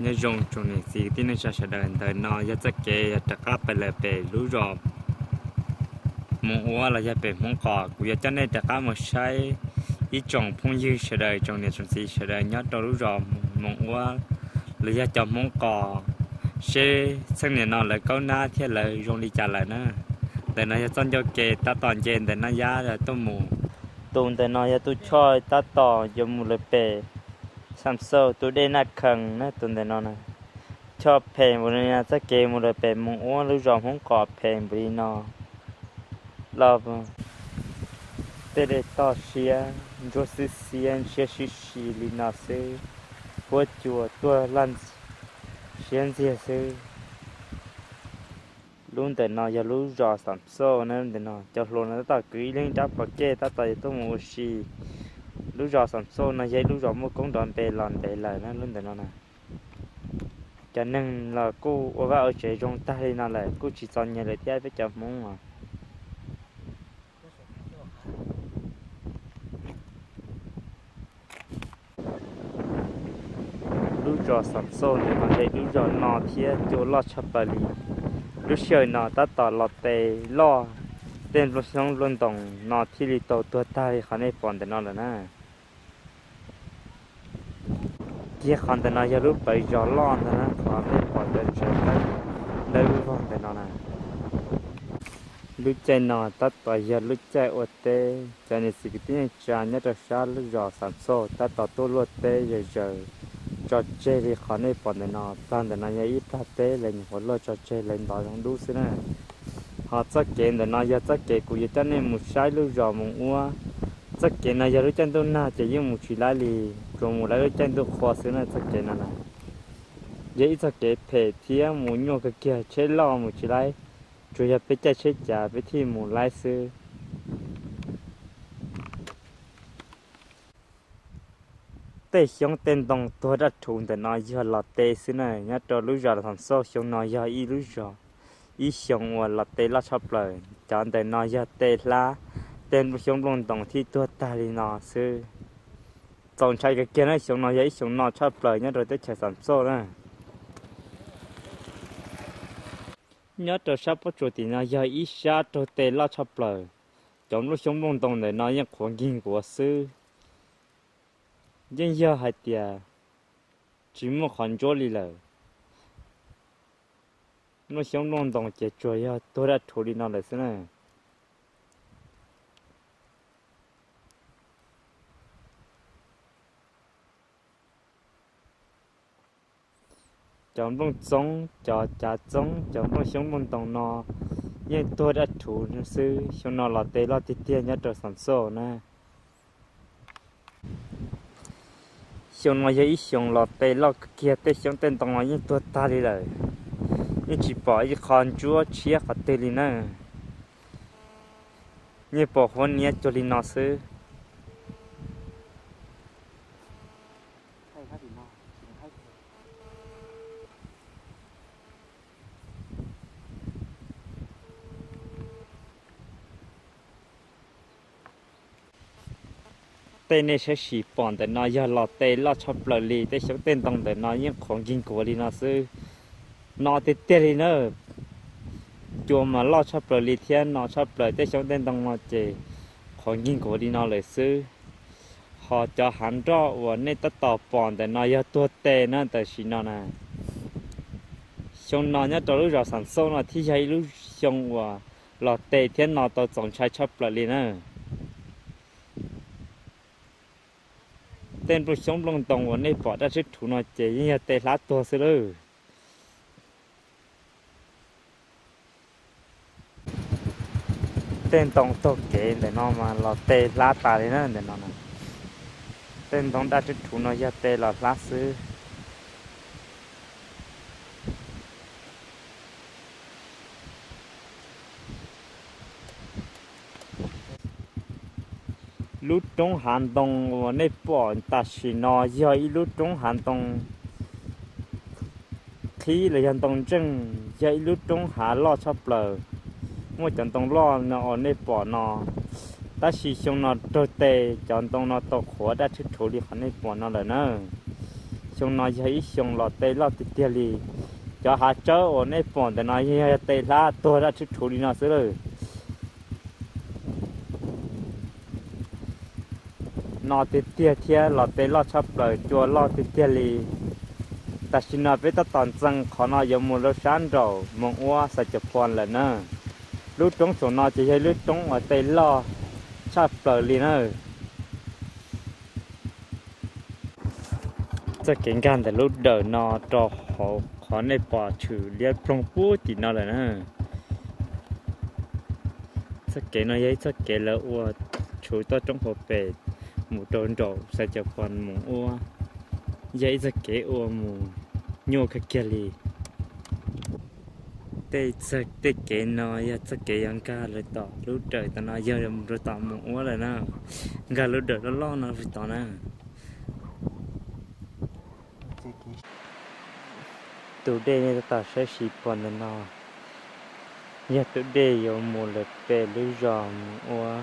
nhớ dùng trong này gì tí nó sẽ đời đời nó giá chắc kê chắc ápไปเลยไปรู้รอบมองว่าเราจะเป็นมองก่อกูจะจะในchắc áp mà sai ý chọn phong dư sẽ đời trong này trong gì sẽ đời nhớ đâuรู้รอบมองว่าเราจะจอมมองก่อsẽ sang này nó lại câu na thế lại dùng đi trả lại nữaแต่nóจะต้นจะเกตตอนเย็นแต่nóยาจะต้มหมูตูนแต่nóจะตู้ช่อยตต่อยมูเลยเปซัมโซตูได้นักขังนะตูนแต่nóนะชอบเพลงบนนี้จะเกมูเลยเปมงอ้วนรู้จอมห้องกอดเพลงบริโนรอบเตเดต่อเชียโจซิเซียนเชียชิชิลินาเซหัวจัวตัวลันเชียนเสียเซluônแต่นอยารู้จอสัมโซนั่นแต่นอจะลงแล้วต่อกี้เรื่องจับปากเก้ต่อต่อต้องมูชีรู้จอสัมโซนะยัยรู้จอมุกงดอนเปลอนเปเลยนั่นลุ่นแต่นอนะจะนึ่งlà côว่าở chế trong tay nào lại cô chỉ chọn nhà để theo với chồng muốn àรู้จอสัมโซเนี่ยมันได้รู้จอนอเทียโจลอชับปาลีรู้เชื่อหนอตัดต่อหลอดเตล่อเต้นรถช่องล้นตรงนอที่ลีโตตัวใต้เขาในปอนแต่นอนแล้วนะเกี่ยขันแต่นอยารู้ไปจอล่อนนะเขาในปอนเดินเฉยได้รู้ฟังแต่นอนนะรู้ใจนอตัดต่อยารู้ใจอดเตใจในสิ่งที่จานยัดชารู้จอสัมโซตัดต่อตัวรถเตเยอะจอดเจริเขาในปอนแต่นอตอนแต่นอยาอีพลาเตเลยหัวเราจอดเจเลยต่อต้องดูสินะhọ chắc kén để nó giờ chắc kén cũng cho nên một sai lúc giờ mong ua chắc kén này giờ lúc chân tôi na chỉ dùng một chỉ lá lì rồi một lá chân tôi khó xứ này chắc kén này vậy chắc kén phải thiê một nhô cái kia chế lo một chỉ lá rồi giờ phải chạy chế trả phải thi một lá xứ tê xong tên đồng tôi đã trốn để nó giờ là tê xứ này nhá cho lúc giờ là thằng sau xong nó giờ y lúc giờ ý xongว่าเราเตะละชอบเลยจานแต่นอยาเตะละเต้นช่วงลงตรงที่ตัวตาลีนอซื้อตอนใช้กับเกณฑ์ให้ช่วงนอยาอีช่วงนอชอบเลยเนี่ยเราได้ใช้สามโซ่นะเนี่ยตัวชอบปัจจุบันนอยาอีชาตัวเตะละชอบเลยจอมลูกช่วงลงตรงเลยนอยาของกินกว่าซื้อยังเยอะให้เดียจิมขอนโจลีเลยnó sống non đồng chế chơi à tôi đã thổi đi nó lại thế này chọn bông giống chọn trà giống chọn bông sống bông đồng nó nhưng tôi đã thổi nó sư xong nó là tê lo tê tê nhá trở sản xuất nè xong nó dễ xong là tê lo kia tê xong tên đồng nó nhưng tôi ta đi rồi nhưng chỉ bỏ cái con chúa chia cả tê lên nè nhưng bỏ con nhét cho lên nó xứ tên này sẽ chỉ bỏ để nó giờ lọt tê lọt chọc lợn lì tê sống tên tông để nó nhữngของกินcủa lên nó xứ nó thì tê lên nữa chùa mà lo chắp lời lý thiên nó chắp lời tới trong tên tông nó chỉ còn nhìn của đi nó lời sư họ cho hắn rõ và nên tất tỏ bọn để nó yêu tua tê nó tới xí nó nè xong nó nhớ cho lúc rồi sản xuất nó thì hay lúc xong và lọ tê thiên nó tao tổng trái chắp lời lý nữa tên bố sống lông tông và nên bỏ ra sức thủ nó chỉ như tê lá tua sư lưu tên tông tốt kể để nó mà là tê lá tà đấy nữa để nó nè tên tông đã chút thủ nó ra tê là lá sư lúc trong hàn đông và nơi bỏ ta chỉ nó do lúc trong hàn đông khi là hàn đông chân dạy lúc trong hà lo chắp lời mỗi trận tông lo nó ở nơi bỏ nó ta chỉ xong nó trôi tê chọn tông nó tộc khổ đã thích thủ đi khỏi nơi bỏ nó là nó xong nó thấy xong lọt tê lọt tê tê li cho hạt chớ ở nơi phòng để nó tê lá tôi đã chút thủ đi nó xứ rồi nó tê tê tê lọt tê lọt chắp lời chùa lọt tê tê li ta xin nó biết ta toàn rằng khó nó giống một lớp sáng rồi mong qua sẽ chụp phần là nữa lúc trống số nó chỉ hay lúc trống ở tây lo chắp lời li nữaจะเก่งกันแต่ลูกเดินนอจอขอในป่าถือเรียกพงปูจีนอเลยนะจะเก่งน้อยจะเก่งแล้วอ้วนชูตัวจงหัวเป็ดหมูโดนโดใส่จะฟันหมูอ้วนยัยจะเก๋อ้วนหมูโยกเกลีแต่จะเก๋น้อยจะเก๋ยังกาเลยต่อลูกเดินแต่น้อยยังรู้ต่อหมูอ้วนเลยนะการลูกเดินแล้วล่อนะรู้ต่อนะตัวเดย์เนี่ยตัดใช้ชีพอนนอเนี่ยตัวเดย์อยู่หมู่เลยเป็นลูกจอมว่า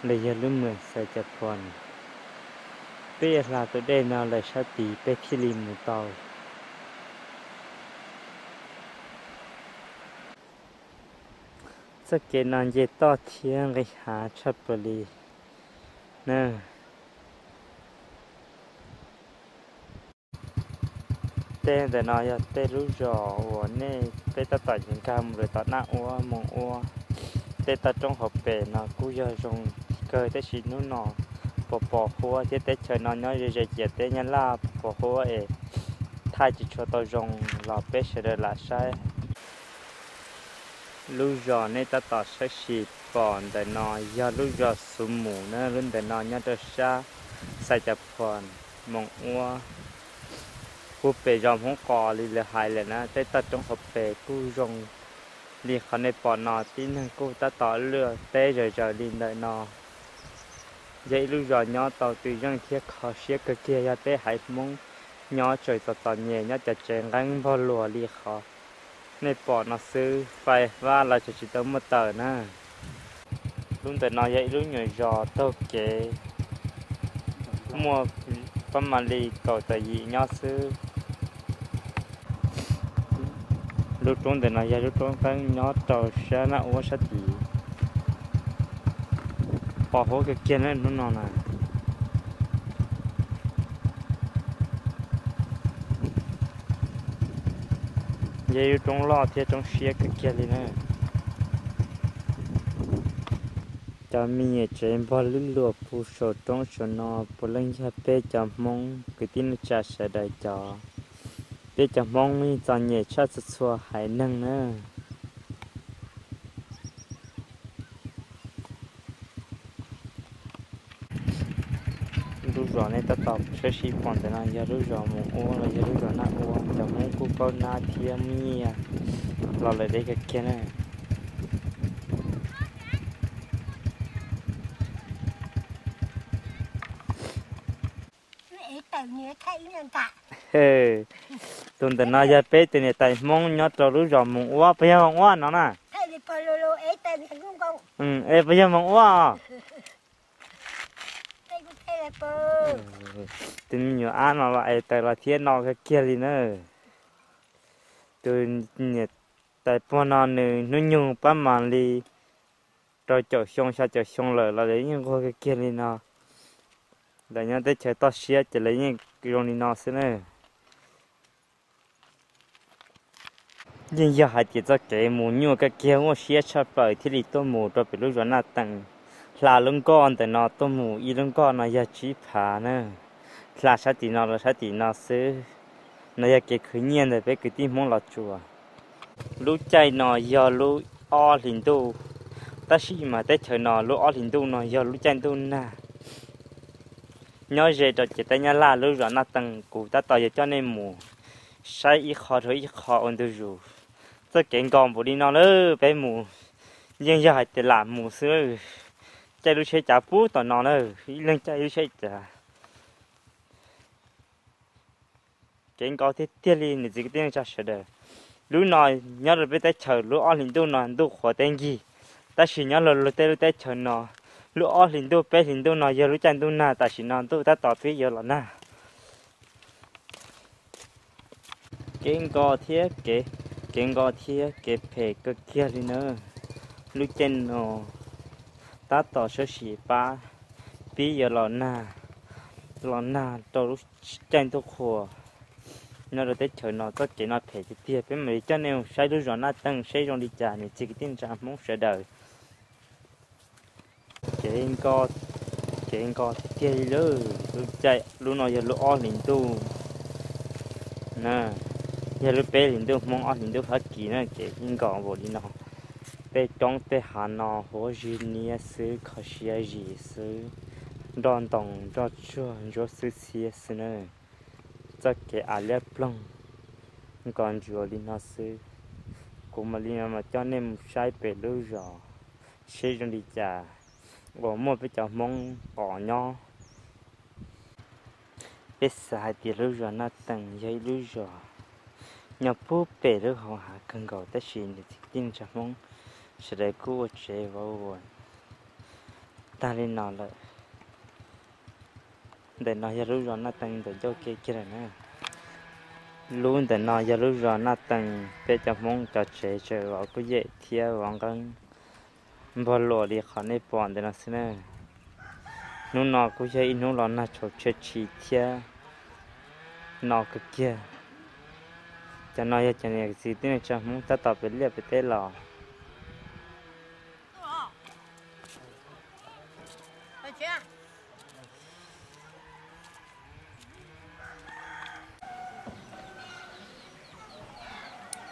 เลยยังลืมเหมือนใส่จับพอนเปี้ยลาตัวเดย์นอเลยชาติเป็นพิลิมุตเอาจะเกณฑ์นอนเย็ดต่อเที่ยงเลยหาชับปลีนะแต่น้อยแต่รู้จอว่าเนี่ยแต่ตัดยังกำเลยตัดหน้าอ้วมองอ้วแต่ตัดจงหอบเป็นนะกูจะจงเกิดแต่ชิ้นนู้นนอปอหัวแต่เฉยนอนน้อยจะเจ็บแต่ยันลาปอหัวถ้าจะช่วยตัวจงหล่อเป็ดเฉยละใช่รู้จอเนี่ยตัดใช้ชีพก่อนแต่น้อยยารู้จอสมหมูนะรุ่นแต่น้อยเนี่ยจะช้าใส่จับพรมองอ้วกูเปยอมห้องกอลีเลยหายเลยนะแต่ตัดจงหอบเปกูจงลีเขาในปอนนอที่นั่งกูตัดต่อเลือแต่จะลีเลยนอยัยลูกจอย้อต่อตียังเทียเขาเชียกเกียร์แต่หายมงย้อใจต่อเงี้ยย้อจะเจงรังพอหลัวลีเขาในปอนนอซื้อไฟว่าเราจะจิตมาเตอร์นะลุงแต่นอยัยลูกหน่วยจอเต้าเก๋มัวประมาณลีเก่าแต่ยีย้อซื้อลูกตรงแต่นายลูกตรงกันย้อนต่อเช้าหน้าอ้วนชัดดีพอหัวก็เกี่ยนนั่นนู่นนอนน่ะยัยลูกตรงล้อเทียตรงเชียก็เกี่ยนเลยนะจะมีเจนบอลลุ่นลัวผู้ชดตรงชนอพลังยาเป้จำมงกิตินจ่าเสด็จจ่อเป้จำมงมีตอนเย็นชาติสัวหายนั่งนะรู้จอในตะตอบเชื่อชีพก่อนแต่นะอย่ารู้จอมงอ้วนอย่ารู้จอหน้าอ้วนจำมงกูก็หน้าเทียมีเราเลยได้แค่นั้นตุนแต่น่าจะเป็นตัวเนี่ยแต่มองยอดเรารู้จอมงอ้วนไปยังมงอ้วนเนาะนะไปยังมงอ้วนtin nhiều ăn mà vậy tại là thiên nó cái kia đi nữa từ nhiệt tại bọn nó nó nhung bám màn đi rồi chở xong lời là lấy những cái kia đi nó là nhớ tới chơi to xía chỉ lấy những cái đi nó xí nữa nhưng giờ hai chị cho cái mù nhiều cái kia mua xía chặt bởi thì đi tôi mù rồi bị lúc đó nát tăng là lưng conแต่นอตัวหมูอีลงก้อนนายาชีผาเนอะลาชาตินอเราชาตินอซื้อนายาเกคือเงียนแต่ไปคือที่มองเราจัวรู้ใจนอยารู้อ้อลินดูแต่ชีมาแต่เธอนอรู้อ้อลินดูนอยารู้ใจดูน่ะย้อยเจจะเจตยาลารู้ว่าน่าตังกูแต่ต่อยเจ้าในหมู่ใช้อีคอเธออีคออันดูอยู่จะเก่งกองบุรีนอเลยไปหมู่ยังอยากจะหลานหมู่ซื้อใจรู้ใช่จ่าปูตอนนอนเลยเรื่องใจรู้ใช่จ่าเก่งก็ที่เที่ยวลีนี่จิกเตี้ยงจะเสด็จรู้หน่อยย้อนเราไปแต่เฉยรู้อ้อลินดูนอนดูขวดเต็งกี่แต่สิย้อนเราแต่เฉยนอรู้อ้อลินดูไปลินดูนอนเยอะรู้จันดูหน้าแต่สินอนดูแต่ต่อพี่เยอะหรอนะ kiến co thiết kế kiến co thiết kế phê cơ kia đi nữa lúc trên nó ta tỏ số xỉ ba bây giờ lò na tao lúc trên tôi khổ nó rồi tới chờ nó tất cả nó phê chỉ tiệt bên mình cho nên sai đứa rồi nó tăng sai trong đi trả này chỉ cái tin trả muốn sợ đời kiến co thiết đi nữa lúc chạy lúc nào giờ lúc on liền tu nè giờ lúc bé liền tu mong on liền tu phát kỳ nữa kiến co vô đi nó bé trong bé hà nó hồ gì nia sư khó xia gì sư đòn đồng cho chua cho sư xia sư nữa chắc cái alep plong còn chùa đi nó sư cũng mà đi mà cho nên sai bé lưu rồi xây trong đi trả bỏ một cái chảo mong bỏ nho bé xài thì lưu rồi nó tầng dây lưu rồi nhập bút bé lưu họ hạ cần gọi tới xin thì tin chả mong sẽ để cứu chế vào buồn ta lên nào lại để nó giờ lưu rồi nó tầng để cho kia kia này luôn để nó giờ lưu rồi nó tầng bé chả mong cho chế chơi vào cái dễ thiêu vào con bỏ lò đi khó này bỏ để nó xin nè nó nọ cũng chơi nó lò nó chụp chơi chi thiêu nọ cái kia cho nó giờ cho này gì thế này cho muốn ta tập về liệp về té lò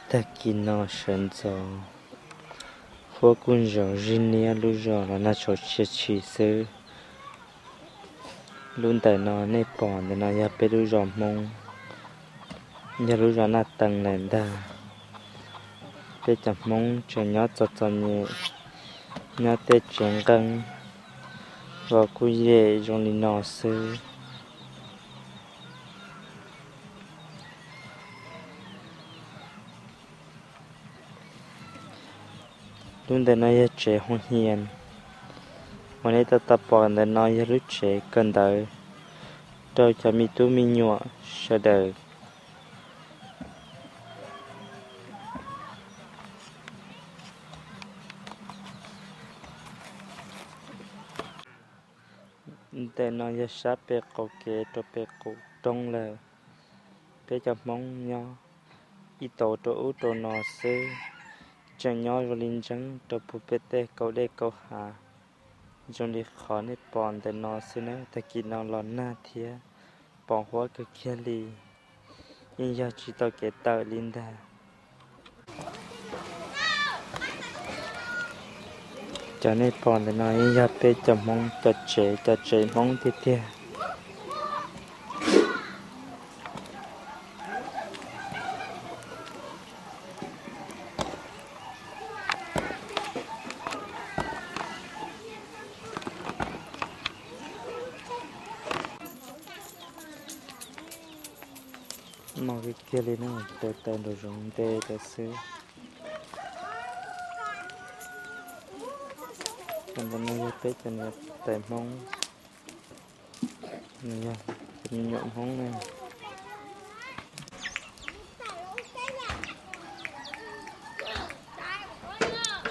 ta kinh nó sơn gió phố quân gió rinia lu gió là nó chụp chơi chi sư luôn tại nó này bỏ để nó giờ bé lu gió mông giờ lu gió nó tầng lên đà bé chậm mông chơi nhót cho nhẹ nhót tê chén căng và cú dễ trong đi nọ sư luôn tại nó giờ trẻ hoang hiềnวันนี้ta tập bỏ để nó giờ lúc trẻ cần đời tôi cho mi tu mi nhọ sợ đời để nó giờ sắp bé cầu kê cho bé cầu trong là bé cho mong nhau ít tổ cho út cho nó sư chẳng nhau rồi linh trắng cho phụ bé tê cầu đê cầu hà trong đi khó này bỏ để nó sư nữa ta kỹ nó lon na thia bỏ hóa cái kia đi nhưng giờ chỉ tao kể tao linh đà cho nên bỏ để nó nhưng giờ bé cho mong cho chế mong tiếp theo mà cái kia lên nó tê tê đồ rong tê tê sư còn bên này tê cho nó tê mong này cái nhọn mong này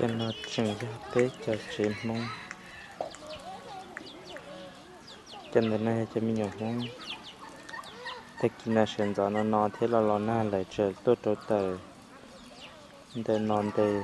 cho nó chẳng ra tê cho chế mong cho nên này cho mình nhọn mong thế khi nào xem rõ nó thế là nó na lại chờ tốt tốt tờ để non tê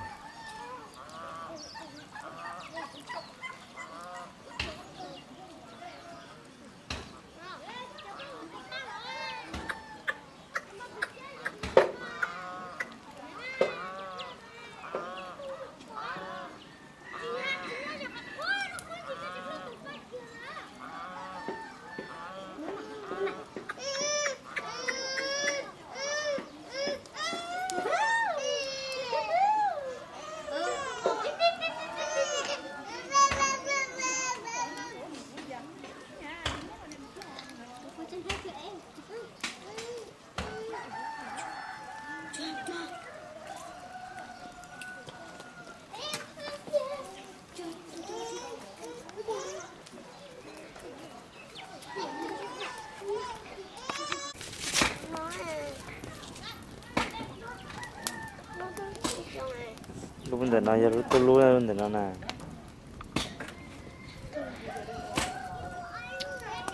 lúc bây giờ nó giờ lúc tôi lúc bây giờ nó nè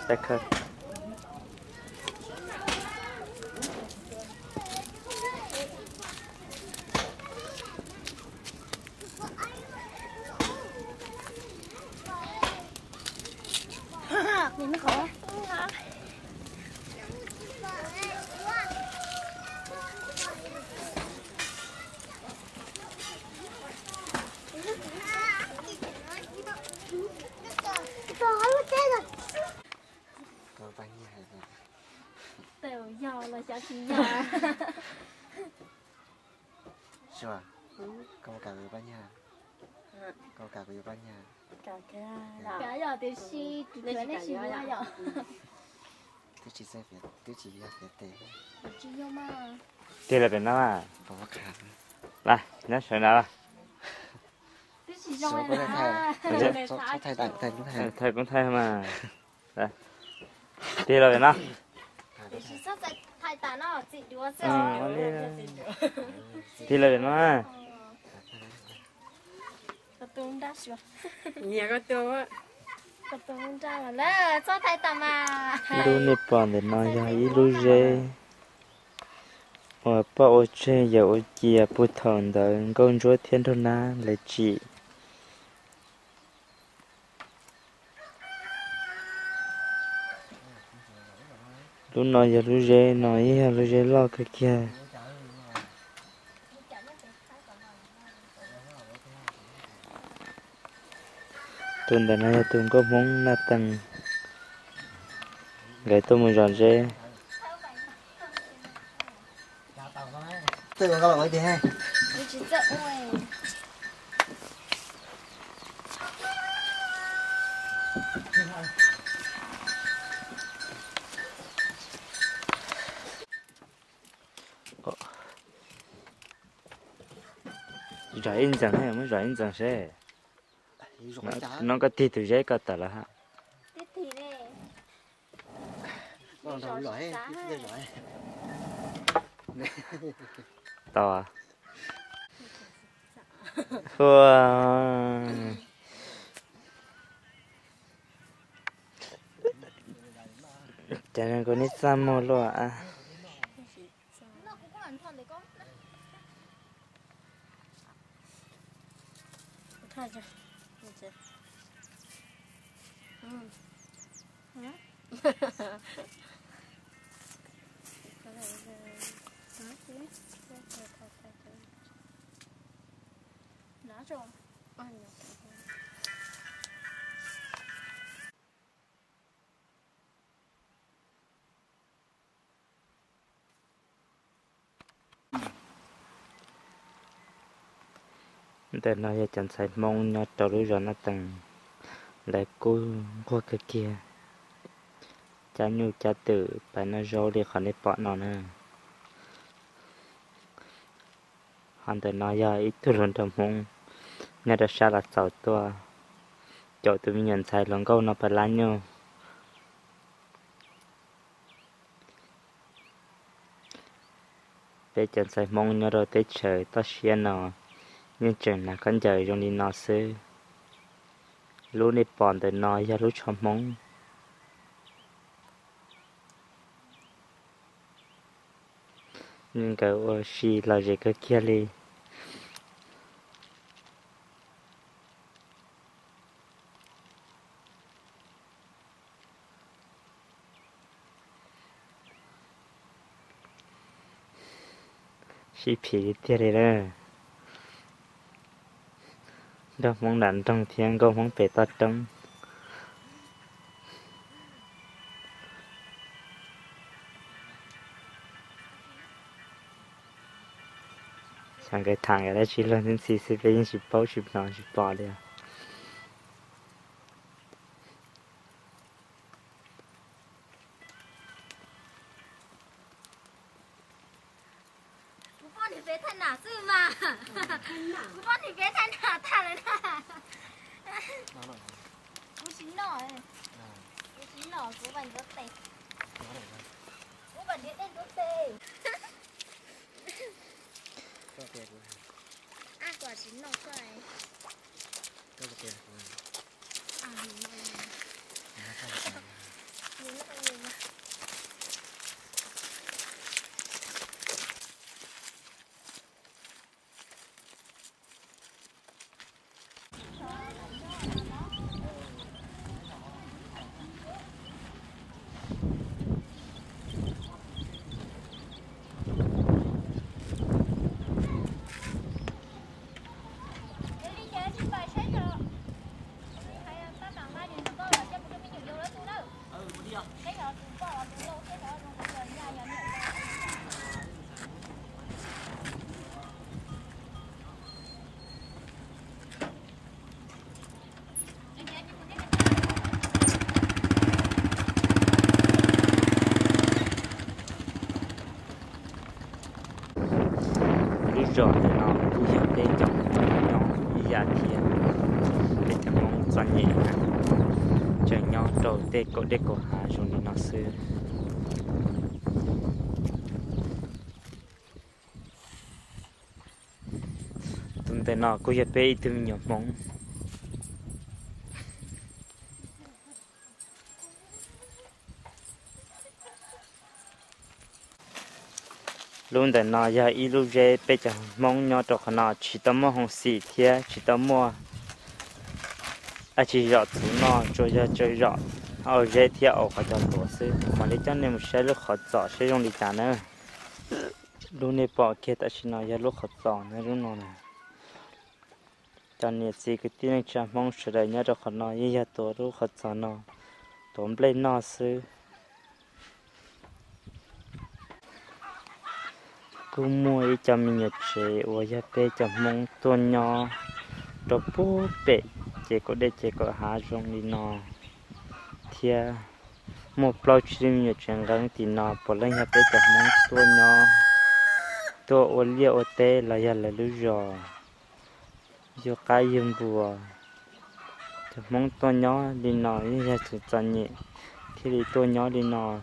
chắc hơn nhìn nó khó tiểu giò là cháu chính nhà Chưa? Câu cả với ba nhà. Câu cả với ba nhà. cả giò tiểu si tiểu này chỉ là giò Tôi chỉ sẽ việc, tôi chỉ là việc tệ. chỉ vô mà đây là bên nào à Không có khả. này nhớ sợ nào tiểu chỉ trong Số này có thể là thay. Số thay tại thay cũng thay. thầy cũng thay mà đây đây là bên nào tiểu chỉ sắp sẽ thay tàn nó chị đùa ừ đây là bên nào à có tung đá chưa Nhà có tôi á. có tung ra mà nè cho thay tàn mà lu nếp bọn để nói ra ý lu dê ở bao ô chơi giờ ô chia bút thằng đó con chúa thiên thôn na là chị lu nói giờ lu dê nói lu dê lo cái kia tuần đó này tuần có món na tăng gửi tôi một giòn dê Tôi còn các bạn ấy thì hay. tiểu chỉ giận ôi rồi in chẳng hay mới rồi in chẳng sẽ nó có thi từ giấy có tờ là ha tiếp thì nè Nó đầu lõi, dây lõi. to à wow cho nên con nít xăm mồ luôn à nó cũng có ảnh phần để con Thôi cho. nó rồi để nó giờ chẳng sai mong nó trâu lưỡi rồi nó từng lại cô qua cái kia cha nhu cha tử phải nó rau đi khỏi nếp bọn nó nè hắn để nó giờ ít thứ lần thầm mong nhà đã xa là sáu tua chỗ tụi mình nhận sai lần câu nó phải lá nhau để chẳng sai mong nhớ rồi tới trời ta xuyên nó nhưng chừng là con trời trong đi nó sư lũ nếp bọn để nó giờ lũ cho mong nhưng cái ô xì là gì cái kia đi xì phì tiệt đi đó đó mong đạn trong thiên câu mong bể tát trong sang cái thằng cái đó chỉ là những xì xì về những xì bao xì nọ xì bỏ đi不帮你别太哪是嘛？不帮你别太哪太了啦。不行了哎，不行了，古板都得，古板你得都得。啊，给 quả chín nó xoay. ก็จะเป็นคน À, nhìn nó นะครับ nhìn nó nhìn nó. lúc rồi thì nó cũng giờ để chồng nó đi ra thiệt để cho mong doanh nhẹ chờ nhau đầu tê cổ để cổ hà rồi đi nó xưa tụi tê nó cũng giờ bé từ nhiều mong luôn để nó giờ ít lúc về bây giờ mong nhau cho nó chỉ tao mua hồng xì thiệt chỉ tao mua chỉ rõ thứ nó cho ra chơi rõ ở về thiệt ở khỏi cho tổ sư mà lấy cho nên một xe lúc khó dọn sẽ dùng đi trả nữa lúc này bỏ kia ta chỉ nói giờ lúc khó dọn nữa lúc nào nè cho nên gì cái tiếng cha mong sự đời nhớ cho nó như giờ tổ lúc khó dọn nó tóm lên nó sư cứ mua ý cho mình nhật chế ở nhà bé cho mong tuần nhỏ rồi bố bé chế có để chế có há rong đi nọ thì một bao chim nhật chuyện gắng thì nọ bỏ lên nhà bé cho mong tuần nhỏ tôi ở lia ở tê là giờ là lúa giò giò cá yếm bùa cho mong tuần nhỏ đi nọ như là sự chọn nhẹ thì đi tuần nhỏ đi nọ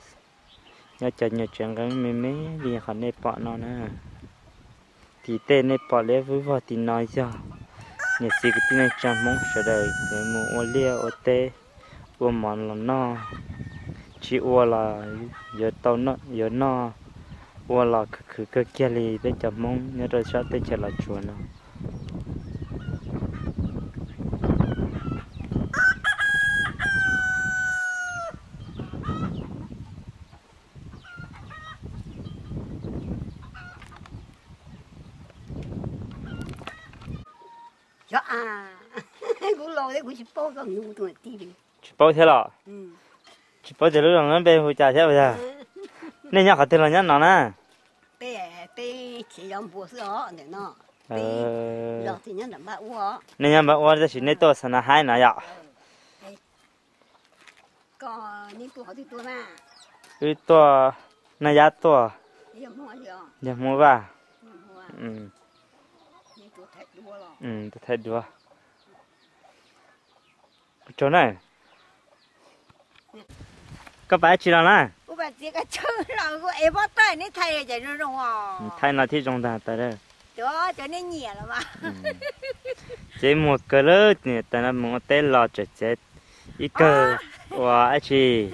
nhớ chờ nhớ chuyện gắng mấy mấy đi khỏi này bỏ nó nè thì tên này bỏ lấy với vợ thì nói cho nhớ gì cái tin này chẳng mong sợ đời để mua ô lia ô tê ô mòn là no chỉ ô là giờ tao nó giờ no ô là cứ cái kia li để chẳng mong nhớ rồi sao tới chờ là chuột nó Dạ à, cũng lâu đấy cũng chỉ bao cái nhung tuổi tí đi. chỉ bao thế là chỉ bao giờ lúc nào nó bên hồi trả thế bây giờ nên nhắc cái là nhắc nó nè Bé chỉ làm bùa sữa để nó. Giờ thì nhắc làm bát uo. nên nhắc bạn qua chỉ nên tôi sang hai nè ya Còn những tuổi thì tuổi mà. cái tôi nãy giờ tôi Giờ mua giờ. giờ mua va Mua. ừ Những tuổi thật đua rồi. tôi thấy được chỗ này các bạn chỉ là nè Ủa bà chỉ cái chơi là của em bắt tay nên thay chạy nó đúng không? thay nó thì trong ta tới đây Đó cho nên nhẹ là mà. chỉ một cái lớp nè ta nó một tên lò chết chết ít cơ và chị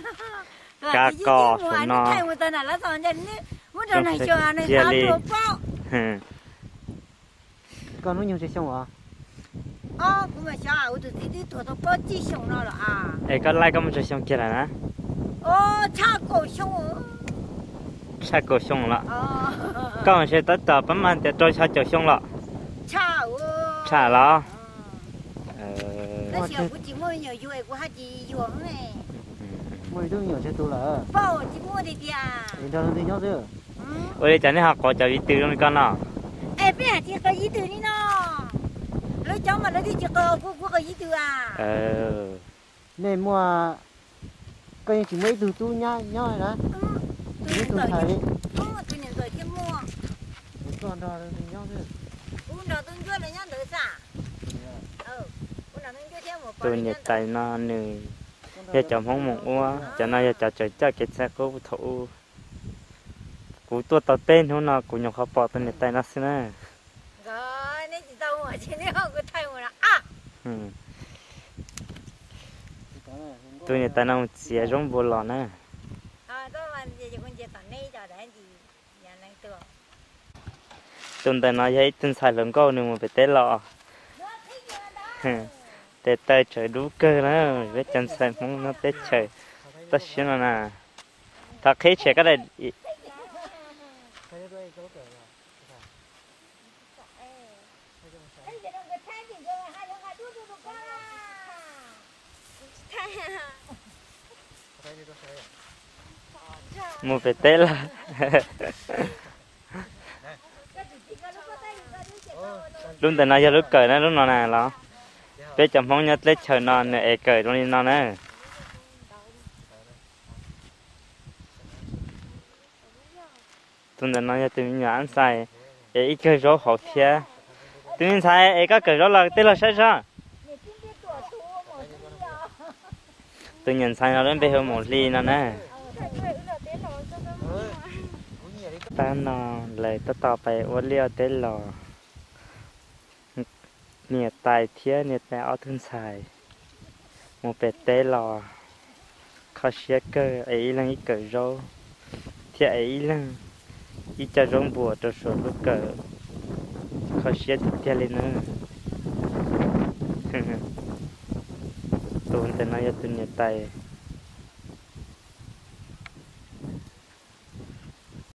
cá cò của nó thay một tên là lá son chân đấy. Muốn cho này cho này sao được bao? con nó nhiều chơi xong hả Cũng mà sao? Tôi thì tôi bao chi xong nó rồi à. ấy có like không cho xong kia là nè Cha cổ xong. cha cổ xong là con sẽ tới tập bấm ăn để cho cha cổ xong là cha là nó chỉ có chỉ mua nhiều vui của hai chị dùng này. mày đương nhiều chơi tôi là Bao chỉ mua đi đi à. để cho nó đi nhau chứ ở đây chẳng học có cho ý tư trong con nào Ê bé chỉ có ý từ đi nó. Lấy cháu mà lấy đi chỉ có ý từ à. nên mua cây chỉ mấy từ tu nhau này đó mấy từ thầy Tôi nhận rồi chứ mua. còn đó thì nhau chứ Đầu tôi chưa là nhá đỡ xả. Đầu tôi chưa theo một tôi nhận tay nó nè giờ chồng không mong qua cho nó giờ chồng chơi chắc cái xe có thủ cú tua tao tên hôm nào cú nhóc họ bỏ tôi nhận tay nó xin nè Rồi, nên chỉ tao mà chỉ nếu cái thay mà là à ừ tôi người ta nào xía rong bồ lò nè tôi mà giờ con giờ tận đây giờ đấy gì nhà năng tưởng tôi ta nói vậy tôi xài lồng câu nhưng mà phải té lò té tay trời đủ cơ đó với chân xài mong nó té trời tất nhiên là nè thật khi trẻ cái này một phải té là lúc ta nói giờ lúc cởi nó lúc nào nè lo bé chồng không nhớ lấy trời non nè cởi trong đi non nè tôi đã nói cho tụi mình ăn xài ít cởi rau hậu thia tụi mình xài các cởi rau là tên là sao sao tụi nhận xài nó đến bây giờ một ly nó nè ta nó lại taต่อไปว่าเลี้ยวเต้นหล่อเนี่ยตายเที่ยเนี่ยแต่เอาถึงสายโมเป็ดเต้หล่อเขาเชียเกอร์ไอ้ลังอีเกิดโรเที่ยไอ้ลังอีจะร้องบัวจะสวนลูกเกิดเขาเชียติดเที่ยเลยเนอะตัวแต่น้อยตัวเนี่ยตาย